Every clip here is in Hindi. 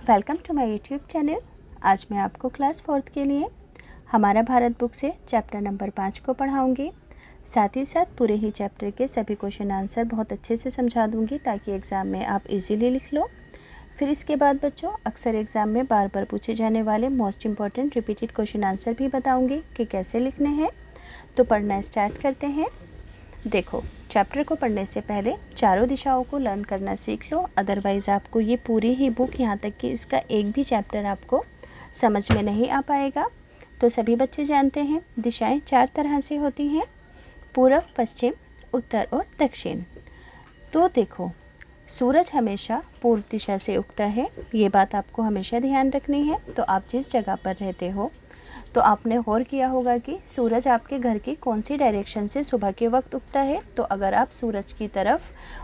Welcome to my YouTube channel. आज मैं आपको क्लास 4th के लिए हमारा भारत बुक से चैप्टर नंबर 5 को पढ़ाऊंगी। साथ ही साथ पूरे ही चैप्टर के सभी क्वेश्चन आंसर बहुत अच्छे से समझा दूंगी ताकि एग्ज़ाम में आप इजीली लिख लो। फिर इसके बाद बच्चों अक्सर एग्ज़ाम में बार बार पूछे जाने वाले most important repeated question answer भी बताऊँगी कि कैसे लिखने हैं। तो पढ़ना स्टार्ट करते हैं। देखो, चैप्टर को पढ़ने से पहले चारों दिशाओं को लर्न करना सीख लो, अदरवाइज़ आपको ये पूरी ही बुक यहाँ तक कि इसका एक भी चैप्टर आपको समझ में नहीं आ पाएगा। तो सभी बच्चे जानते हैं दिशाएं 4 तरह से होती हैं, पूर्व, पश्चिम, उत्तर और दक्षिण। तो देखो, सूरज हमेशा पूर्व दिशा से उगता है, ये बात आपको हमेशा ध्यान रखनी है। तो आप जिस जगह पर रहते हो तो आपने गौर किया होगा कि सूरज आपके घर की कौन सी डायरेक्शन से सुबह के वक्त उगता है। तो अगर आप सूरज की तरफ,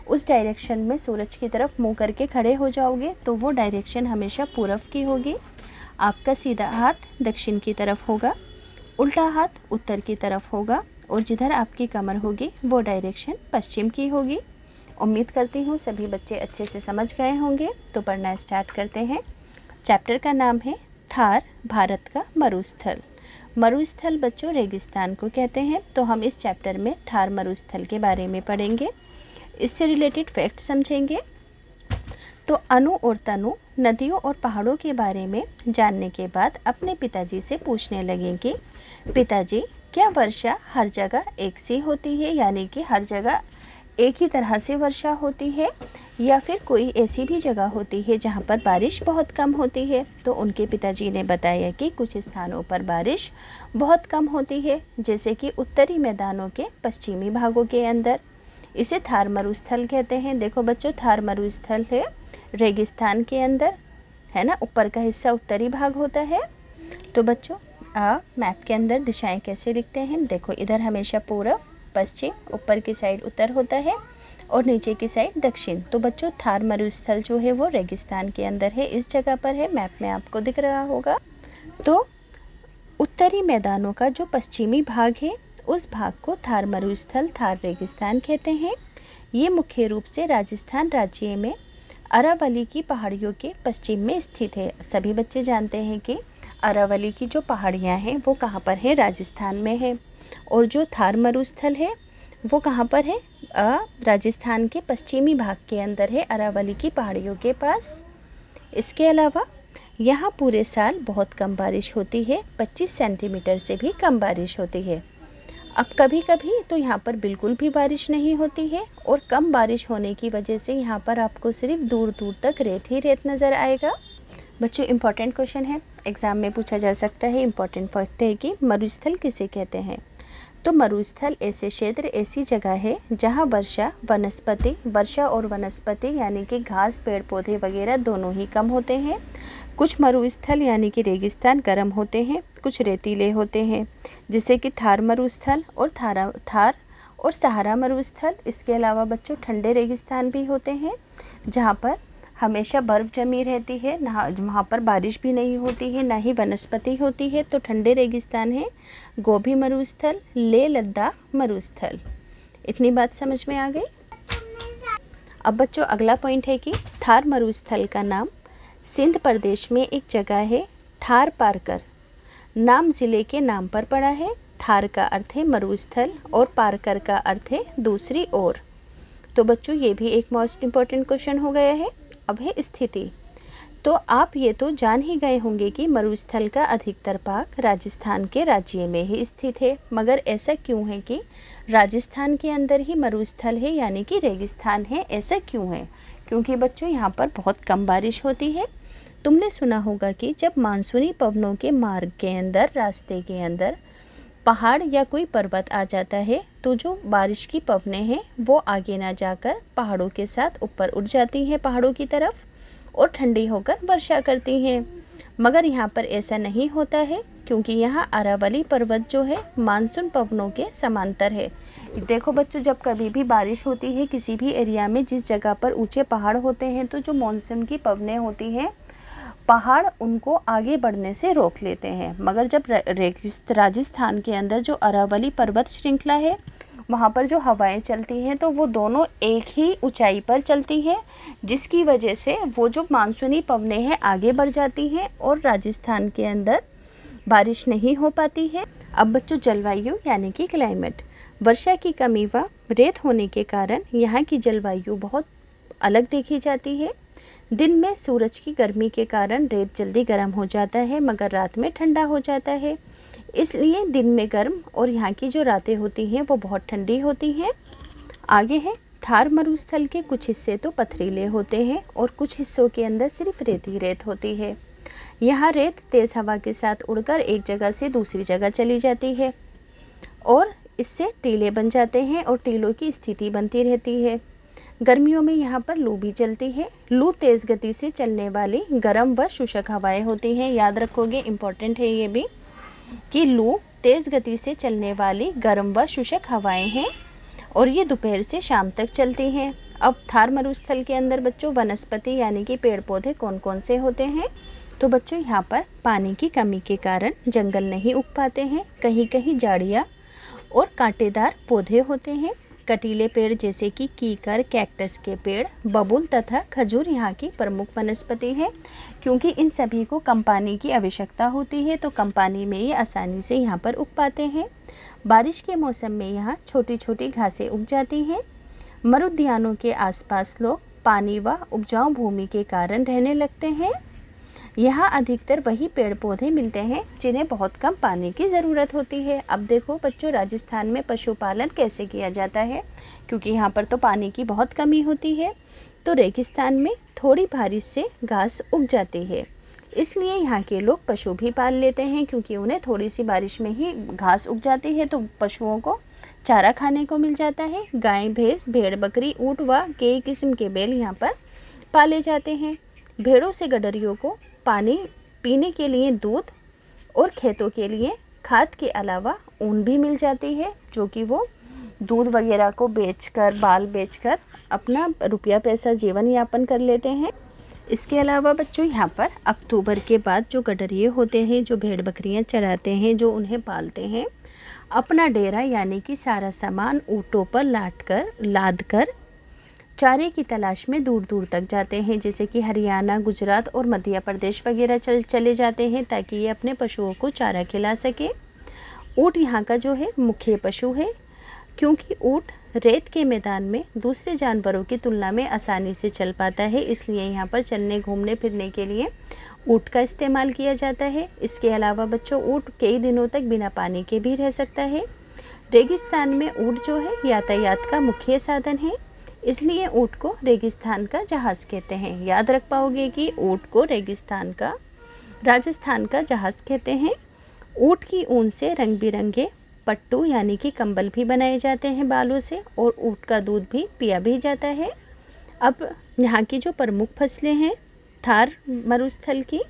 उस डायरेक्शन में सूरज की तरफ मुंह करके खड़े हो जाओगे तो वो डायरेक्शन हमेशा पूर्व की होगी। आपका सीधा हाथ दक्षिण की तरफ होगा, उल्टा हाथ उत्तर की तरफ होगा और जिधर आपकी कमर होगी वो डायरेक्शन पश्चिम की होगी। उम्मीद करती हूँ सभी बच्चे अच्छे से समझ गए होंगे। तो पढ़ना स्टार्ट करते हैं। चैप्टर का नाम है थार, भारत का मरुस्थल। मरुस्थल बच्चों रेगिस्तान को कहते हैं। तो हम इस चैप्टर में थार मरुस्थल के बारे में पढ़ेंगे, इससे रिलेटेड फैक्ट समझेंगे। तो अनु और तनु नदियों और पहाड़ों के बारे में जानने के बाद अपने पिताजी से पूछने लगे कि पिताजी, क्या वर्षा हर जगह एक सी होती है, यानी कि हर जगह एक ही तरह से वर्षा होती है, या फिर कोई ऐसी भी जगह होती है जहाँ पर बारिश बहुत कम होती है। तो उनके पिताजी ने बताया कि कुछ स्थानों पर बारिश बहुत कम होती है, जैसे कि उत्तरी मैदानों के पश्चिमी भागों के अंदर। इसे थार मरुस्थल कहते हैं। देखो बच्चों, थार मरुस्थल है रेगिस्तान के अंदर, है ना, ऊपर का हिस्सा उत्तरी भाग होता है। तो बच्चों मैप के अंदर दिशाएं कैसे लिखते हैं, देखो इधर हमेशा पूर्व, पश्चिम, ऊपर की साइड उत्तर होता है और नीचे की साइड दक्षिण। तो बच्चों थार मरुस्थल जो है वो रेगिस्तान के अंदर है, इस जगह पर है, मैप में आपको दिख रहा होगा। तो उत्तरी मैदानों का जो पश्चिमी भाग है उस भाग को थार मरुस्थल, थार रेगिस्तान कहते हैं। ये मुख्य रूप से राजस्थान राज्य में अरावली की पहाड़ियों के पश्चिम में स्थित है। सभी बच्चे जानते हैं कि अरावली की जो पहाड़ियाँ हैं वो कहाँ पर है, राजस्थान में है। और जो थार मरुस्थल है वो कहाँ पर है, राजस्थान के पश्चिमी भाग के अंदर है, अरावली की पहाड़ियों के पास। इसके अलावा यहाँ पूरे साल बहुत कम बारिश होती है, 25 सेंटीमीटर से भी कम बारिश होती है। अब कभी कभी तो यहाँ पर बिल्कुल भी बारिश नहीं होती है, और कम बारिश होने की वजह से यहाँ पर आपको सिर्फ दूर दूर तक रेत ही रेत नज़र आएगा। बच्चों इम्पॉर्टेंट क्वेश्चन है, एग्ज़ाम में पूछा जा सकता है। इम्पॉर्टेंट फैक्ट है कि मरुस्थल किसे कहते हैं। तो मरुस्थल ऐसे क्षेत्र, ऐसी जगह है जहाँ वर्षा और वनस्पति यानी कि घास, पेड़ पौधे वगैरह दोनों ही कम होते हैं। कुछ मरुस्थल यानी कि रेगिस्तान गर्म होते हैं, कुछ रेतीले होते हैं, जैसे कि थार मरुस्थल और थार और सहारा मरुस्थल। इसके अलावा बच्चों ठंडे रेगिस्तान भी होते हैं जहाँ पर हमेशा बर्फ़ जमी रहती है, ना वहाँ पर बारिश भी नहीं होती है, ना ही वनस्पति होती है। तो ठंडे रेगिस्तान है गोबी मरुस्थल, लेह लद्दाख मरुस्थल। इतनी बात समझ में आ गई। अब बच्चों अगला पॉइंट है कि थार मरुस्थल का नाम सिंध प्रदेश में एक जगह है थार पारकर, नाम ज़िले के नाम पर पड़ा है। थार का अर्थ है मरुस्थल और पारकर का अर्थ है दूसरी ओर। तो बच्चों ये भी एक मोस्ट इम्पॉर्टेंट क्वेश्चन हो गया है। अब है स्थिति। तो आप ये तो जान ही गए होंगे कि मरुस्थल का अधिकतर भाग राजस्थान के राज्य में ही स्थित है, मगर ऐसा क्यों है कि राजस्थान के अंदर ही मरुस्थल है यानी कि रेगिस्तान है, ऐसा क्यों है? क्योंकि बच्चों यहाँ पर बहुत कम बारिश होती है। तुमने सुना होगा कि जब मानसूनी पवनों के मार्ग के अंदर, रास्ते के अंदर पहाड़ या कोई पर्वत आ जाता है तो जो बारिश की पवनें हैं वो आगे ना जाकर पहाड़ों के साथ ऊपर उड़ जाती हैं पहाड़ों की तरफ और ठंडी होकर वर्षा करती हैं। मगर यहाँ पर ऐसा नहीं होता है, क्योंकि यहाँ अरावली पर्वत जो है मानसून पवनों के समांतर है। देखो बच्चों, जब कभी भी बारिश होती है किसी भी एरिया में, जिस जगह पर ऊंचे पहाड़ होते हैं, तो जो मानसून की पवनें होती हैं पहाड़ उनको आगे बढ़ने से रोक लेते हैं। मगर जब राजस्थान के अंदर जो अरावली पर्वत श्रृंखला है वहाँ पर जो हवाएं चलती हैं तो वो दोनों एक ही ऊंचाई पर चलती हैं, जिसकी वजह से वो जो मानसूनी पवनें हैं आगे बढ़ जाती हैं और राजस्थान के अंदर बारिश नहीं हो पाती है। अब बच्चों जलवायु यानी कि क्लाइमेट, वर्षा की कमी व रेत होने के कारण यहाँ की जलवायु बहुत अलग देखी जाती है। दिन में सूरज की गर्मी के कारण रेत जल्दी गर्म हो जाता है मगर रात में ठंडा हो जाता है, इसलिए दिन में गर्म और यहाँ की जो रातें होती हैं वो बहुत ठंडी होती हैं। आगे है थार मरुस्थल के कुछ हिस्से तो पथरीले होते हैं और कुछ हिस्सों के अंदर सिर्फ रेत ही रेत होती है। यहाँ रेत तेज़ हवा के साथ उड़कर एक जगह से दूसरी जगह चली जाती है और इससे टीले बन जाते हैं और टीलों की स्थिति बनती रहती है। गर्मियों में यहाँ पर लू भी चलती है। लू तेज़ गति से चलने वाली गर्म व शुष्क हवाएं होती हैं। याद रखोगे, इम्पॉर्टेंट है ये भी कि लू तेज़ गति से चलने वाली गर्म व शुष्क हवाएं हैं और ये दोपहर से शाम तक चलती हैं। अब थार मरुस्थल के अंदर बच्चों वनस्पति यानी कि पेड़ पौधे कौन कौन से होते हैं? तो बच्चों यहाँ पर पानी की कमी के कारण जंगल नहीं उग पाते हैं। कहीं कहीं झाड़ियाँ और कांटेदार पौधे होते हैं। कटीले पेड़ जैसे कि कीकर, कैक्टस के पेड़, बबूल तथा खजूर यहाँ की प्रमुख वनस्पति है, क्योंकि इन सभी को कम पानी की आवश्यकता होती है तो कम पानी में ये आसानी से यहाँ पर उग पाते हैं। बारिश के मौसम में यहाँ छोटी छोटी घासें उग जाती हैं। मरुद्यानों के आसपास लोग पानी व उपजाऊ भूमि के कारण रहने लगते हैं। यहाँ अधिकतर वही पेड़ पौधे मिलते हैं जिन्हें बहुत कम पानी की ज़रूरत होती है। अब देखो बच्चों, राजस्थान में पशुपालन कैसे किया जाता है, क्योंकि यहाँ पर तो पानी की बहुत कमी होती है तो रेगिस्तान में थोड़ी बारिश से घास उग जाती है, इसलिए यहाँ के लोग पशु भी पाल लेते हैं, क्योंकि उन्हें थोड़ी सी बारिश में ही घास उग जाती है तो पशुओं को चारा खाने को मिल जाता है। गाय, भैंस, भेड़, बकरी, ऊँट व कई किस्म के बैल यहाँ पर पाले जाते हैं। भेड़ों से गडरियों को पानी पीने के लिए दूध और खेतों के लिए खाद के अलावा ऊन भी मिल जाती है, जो कि वो दूध वगैरह को बेचकर, बाल बेचकर अपना रुपया पैसा जीवन यापन कर लेते हैं। इसके अलावा बच्चों यहाँ पर अक्टूबर के बाद जो गडरिये होते हैं, जो भेड़ बकरियाँ चराते हैं, जो उन्हें पालते हैं, अपना डेरा यानी कि सारा सामान ऊँटों पर लाद कर चारे की तलाश में दूर दूर तक जाते हैं, जैसे कि हरियाणा, गुजरात और मध्य प्रदेश वगैरह चले जाते हैं ताकि ये अपने पशुओं को चारा खिला सके। ऊँट यहाँ का जो है मुख्य पशु है, क्योंकि ऊँट रेत के मैदान में दूसरे जानवरों की तुलना में आसानी से चल पाता है, इसलिए यहाँ पर चलने घूमने फिरने के लिए ऊँट का इस्तेमाल किया जाता है। इसके अलावा बच्चों ऊँट कई दिनों तक बिना पानी के भी रह सकता है। रेगिस्तान में ऊँट जो है यातायात का मुख्य साधन है, इसलिए ऊँट को रेगिस्तान का जहाज़ कहते हैं। याद रख पाओगे कि ऊँट को राजस्थान का जहाज़ कहते हैं। ऊँट की ऊन से रंग बिरंगे पट्टू यानी कि कंबल भी बनाए जाते हैं बालों से, और ऊँट का दूध भी पिया भी जाता है। अब यहाँ की जो प्रमुख फसलें हैं थार मरुस्थल की,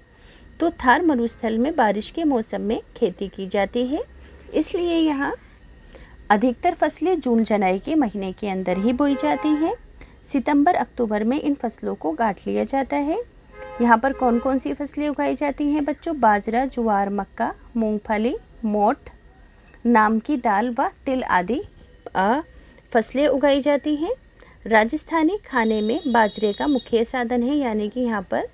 तो थार मरुस्थल में बारिश के मौसम में खेती की जाती है, इसलिए यहाँ अधिकतर फसलें जून जुलाई के महीने के अंदर ही बोई जाती हैं। सितंबर अक्टूबर में इन फसलों को गांठ लिया जाता है। यहाँ पर कौन कौन सी फसलें उगाई जाती हैं बच्चों? बाजरा, ज्वार, मक्का, मूंगफली, मोठ, नाम की दाल व तिल आदि फसलें उगाई जाती हैं। राजस्थानी खाने में बाजरे का मुख्य साधन है, यानी कि यहाँ पर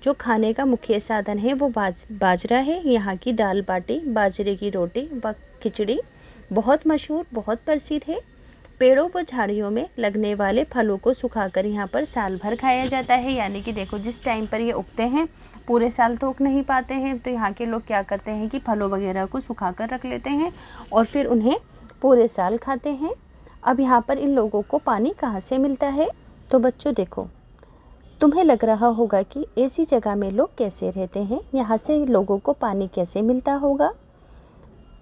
जो खाने का मुख्य साधन है वो बाजरा है। यहाँ की दाल बाटी, बाजरे की रोटी व खिचड़ी बहुत मशहूर, बहुत प्रसिद्ध है। पेड़ों व झाड़ियों में लगने वाले फलों को सुखाकर यहाँ पर साल भर खाया जाता है, यानी कि देखो जिस टाइम पर ये उगते हैं पूरे साल तो उग नहीं पाते हैं, तो यहाँ के लोग क्या करते हैं कि फलों वगैरह को सुखाकर रख लेते हैं और फिर उन्हें पूरे साल खाते हैं। अब यहाँ पर इन लोगों को पानी कहाँ से मिलता है? तो बच्चों देखो, तुम्हें लग रहा होगा कि ऐसी जगह में लोग कैसे रहते हैं, यहाँ से लोगों को पानी कैसे मिलता होगा।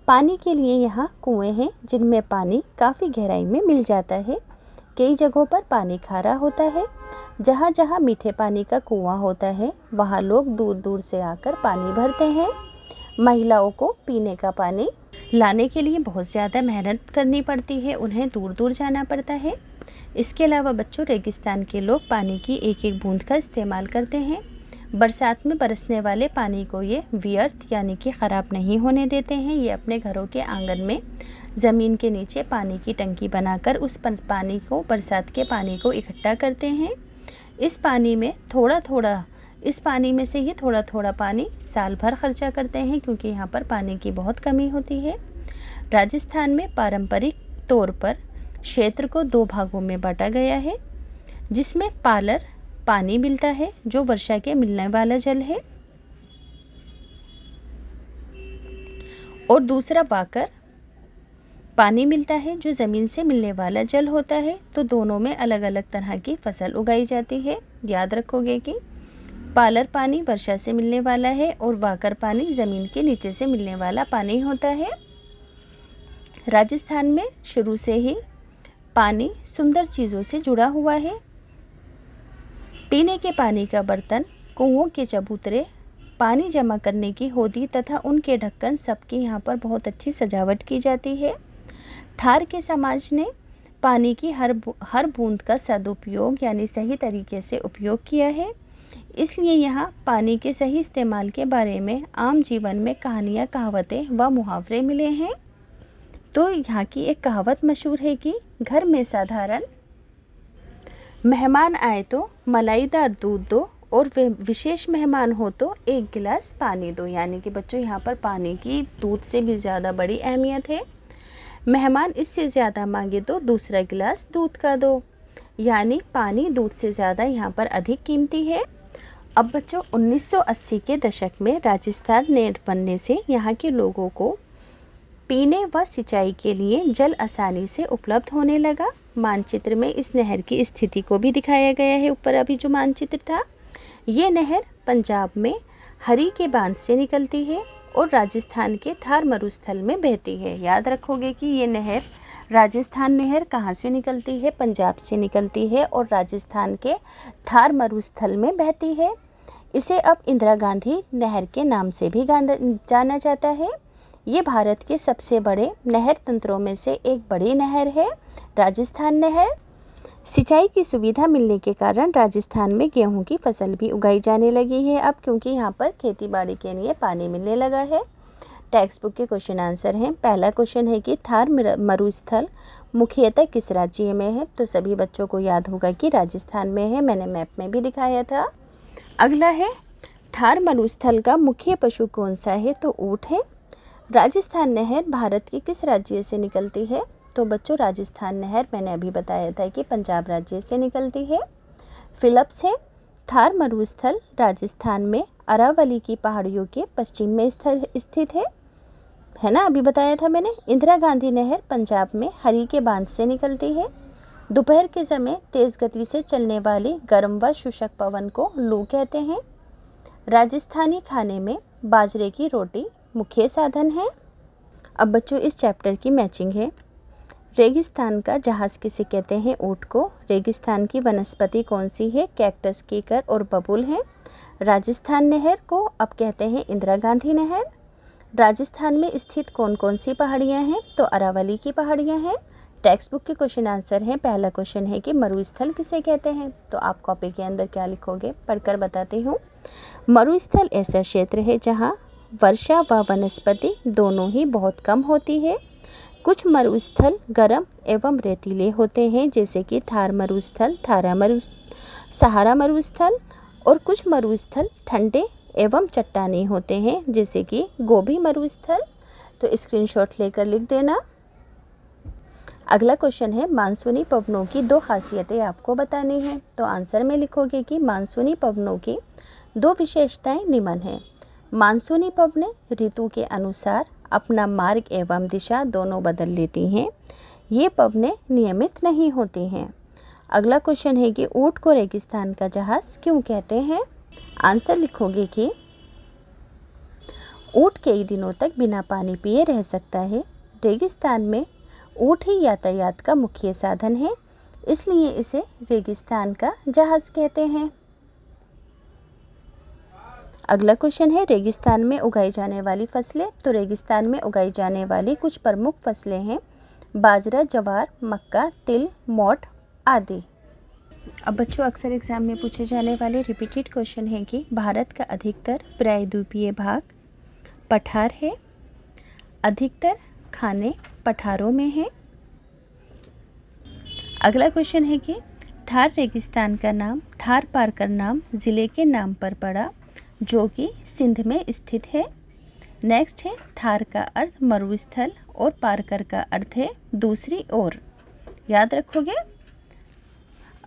पानी के लिए यहाँ कुएं हैं जिनमें पानी काफ़ी गहराई में मिल जाता है। कई जगहों पर पानी खारा होता है। जहाँ जहाँ मीठे पानी का कुआं होता है वहाँ लोग दूर दूर से आकर पानी भरते हैं। महिलाओं को पीने का पानी लाने के लिए बहुत ज़्यादा मेहनत करनी पड़ती है, उन्हें दूर दूर जाना पड़ता है। इसके अलावा बच्चों, रेगिस्तान के लोग पानी की एक एक बूंद का इस्तेमाल करते हैं। बरसात में बरसने वाले पानी को ये व्यर्थ यानी कि ख़राब नहीं होने देते हैं। ये अपने घरों के आंगन में ज़मीन के नीचे पानी की टंकी बनाकर उस पानी को, बरसात के पानी को इकट्ठा करते हैं। इस पानी में से ये थोड़ा थोड़ा पानी साल भर खर्चा करते हैं, क्योंकि यहाँ पर पानी की बहुत कमी होती है। राजस्थान में पारंपरिक तौर पर क्षेत्र को 2 भागों में बांटा गया है, जिसमें पालर पानी मिलता है जो वर्षा के मिलने वाला जल है, और दूसरा वाकर पानी मिलता है जो ज़मीन से मिलने वाला जल होता है। तो दोनों में अलग अलग तरह की फसल उगाई जाती है। याद रखोगे कि पालर पानी वर्षा से मिलने वाला है और वाकर पानी ज़मीन के नीचे से मिलने वाला पानी होता है। राजस्थान में शुरू से ही पानी सुंदर चीज़ों से जुड़ा हुआ है। पीने के पानी का बर्तन, कुओं के चबूतरे, पानी जमा करने की होदी तथा उनके ढक्कन, सबकी यहाँ पर बहुत अच्छी सजावट की जाती है। थार के समाज ने पानी की हर बूंद का सदुपयोग यानी सही तरीके से उपयोग किया है। इसलिए यहाँ पानी के सही इस्तेमाल के बारे में आम जीवन में कहानियाँ, कहावतें व मुहावरे मिले हैं। तो यहाँ की एक कहावत मशहूर है कि घर में साधारण मेहमान आए तो मलाईदार दूध दो और वे विशेष मेहमान हो तो 1 गिलास पानी दो। यानी कि बच्चों यहाँ पर पानी की दूध से भी ज़्यादा बड़ी अहमियत है। मेहमान इससे ज़्यादा मांगे तो दूसरा गिलास दूध का दो। यानी पानी दूध से ज़्यादा यहाँ पर अधिक कीमती है। अब बच्चों 1980 के दशक में राजस्थान नेट बनने से यहाँ के लोगों को पीने व सिंचाई के लिए जल आसानी से उपलब्ध होने लगा। मानचित्र में इस नहर की स्थिति को भी दिखाया गया है। ऊपर अभी जो मानचित्र था, ये नहर पंजाब में हरी के बांध से निकलती है और राजस्थान के थार मरुस्थल में बहती है। याद रखोगे कि ये नहर, राजस्थान नहर कहाँ से निकलती है? पंजाब से निकलती है और राजस्थान के थार मरुस्थल में बहती है। इसे अब इंदिरा गांधी नहर के नाम से भी जाना जाता है। ये भारत के सबसे बड़े नहर तंत्रों में से एक बड़ी नहर है, राजस्थान नहर। सिंचाई की सुविधा मिलने के कारण राजस्थान में गेहूं की फसल भी उगाई जाने लगी है अब, क्योंकि यहाँ पर खेतीबाड़ी के लिए पानी मिलने लगा है। टेक्स्ट बुक के क्वेश्चन आंसर हैं। पहला क्वेश्चन है कि थार मरुस्थल मुख्यतः किस राज्य में है? तो सभी बच्चों को याद होगा कि राजस्थान में है, मैंने मैप में भी दिखाया था। अगला है थार मरुस्थल का मुख्य पशु कौन सा है? तो ऊँट है। राजस्थान नहर भारत के किस राज्य से निकलती है? तो बच्चों राजस्थान नहर मैंने अभी बताया था कि पंजाब राज्य से निकलती है। फिलिप्स है। थार मरुस्थल राजस्थान में अरावली की पहाड़ियों के पश्चिम में स्थित है ना, अभी बताया था मैंने। इंदिरा गांधी नहर पंजाब में हरी के बांध से निकलती है। दोपहर के समय तेज गति से चलने वाली गर्म व शुष्क पवन को लू कहते हैं। राजस्थानी खाने में बाजरे की रोटी मुख्य साधन है। अब बच्चों इस चैप्टर की मैचिंग है। रेगिस्तान का जहाज़ किसे कहते हैं? ऊँट को। रेगिस्तान की वनस्पति कौन सी है? कैक्टस, कीकर और बबूल है। राजस्थान नहर को अब कहते हैं इंदिरा गांधी नहर। राजस्थान में स्थित कौन कौन सी पहाड़ियाँ हैं? तो अरावली की पहाड़ियाँ हैं। टेक्स्ट बुक के क्वेश्चन आंसर हैं। पहला क्वेश्चन है कि मरुस्थल किसे कहते हैं? तो आप कॉपी के अंदर क्या लिखोगे, पढ़कर बताती हूँ। मरुस्थल ऐसा क्षेत्र है जहाँ वर्षा व वनस्पति दोनों ही बहुत कम होती है। कुछ मरुस्थल गर्म एवं रेतीले होते हैं, जैसे कि थार मरुस्थल, सहारा मरुस्थल, और कुछ मरुस्थल ठंडे एवं चट्टानी होते हैं, जैसे कि गोभी मरुस्थल। तो स्क्रीनशॉट लेकर लिख देना। अगला क्वेश्चन है मानसूनी पवनों की 2 खासियतें आपको बतानी है। तो आंसर में लिखोगे कि मानसूनी पवनों की 2 विशेषताएं निम्न हैं। मानसूनी पवनें ऋतु के अनुसार अपना मार्ग एवं दिशा दोनों बदल लेती हैं। ये पवनें नियमित नहीं होती हैं। अगला क्वेश्चन है कि ऊँट को रेगिस्तान का जहाज़ क्यों कहते हैं? आंसर लिखोगे कि ऊँट कई दिनों तक बिना पानी पिए रह सकता है। रेगिस्तान में ऊँट ही यातायात का मुख्य साधन है, इसलिए इसे रेगिस्तान का जहाज़ कहते हैं। अगला क्वेश्चन है रेगिस्तान में उगाई जाने वाली फसलें। तो रेगिस्तान में उगाई जाने वाली कुछ प्रमुख फसलें हैं बाजरा, ज्वार, मक्का, तिल, मोठ आदि। अब बच्चों अक्सर एग्जाम में पूछे जाने वाले रिपीटेड क्वेश्चन है कि भारत का अधिकतर प्रायद्वीपीय भाग पठार है। अधिकतर खाने पठारों में हैं। अगला क्वेश्चन है कि थार रेगिस्तान का नाम थार पारकर नाम ज़िले के नाम पर पड़ा जो कि सिंध में स्थित है। नेक्स्ट है थार का अर्थ मरुस्थल और पारकर का अर्थ है दूसरी ओर। याद रखोगे।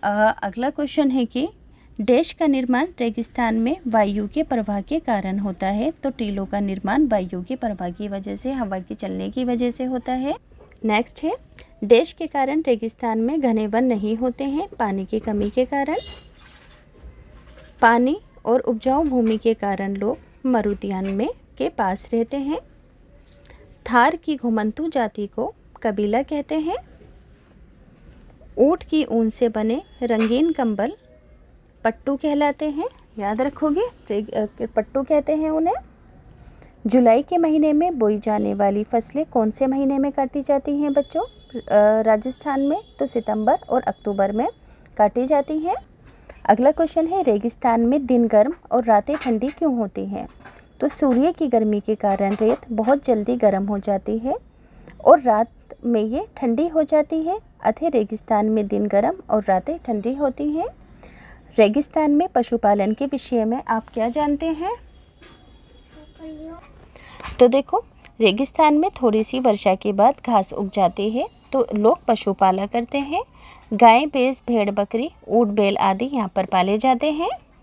अगला क्वेश्चन है कि देश का निर्माण रेगिस्तान में वायु के प्रवाह के कारण होता है। तो टीलों का निर्माण वायु के प्रवाह की वजह से, हवा के चलने की वजह से होता है। नेक्स्ट है देश के कारण रेगिस्तान में घने वन नहीं होते हैं पानी की कमी के कारण। पानी और उपजाऊ भूमि के कारण लोग मरुद्यान में के पास रहते हैं। थार की घुमंतू जाति को कबीला कहते हैं। ऊँट की ऊन से बने रंगीन कंबल पट्टू कहलाते हैं। याद रखोगे, पट्टू कहते हैं उन्हें। जुलाई के महीने में बोई जाने वाली फसलें कौन से महीने में काटी जाती हैं बच्चों? राजस्थान में तो सितंबर और अक्टूबर में काटी जाती हैं। अगला क्वेश्चन है रेगिस्तान में दिन गर्म और रातें ठंडी क्यों होती हैं? तो सूर्य की गर्मी के कारण रेत बहुत जल्दी गर्म हो जाती है और रात में ये ठंडी हो जाती है। अतः रेगिस्तान में दिन गर्म और रातें ठंडी होती हैं। रेगिस्तान में पशुपालन के विषय में आप क्या जानते हैं? तो देखो, रेगिस्तान में थोड़ी सी वर्षा के बाद घास उग जाती है तो लोग पशु पाला करते हैं। गाय, भैंस, भेड़, बकरी, ऊँट, बैल आदि यहाँ पर पाले जाते हैं।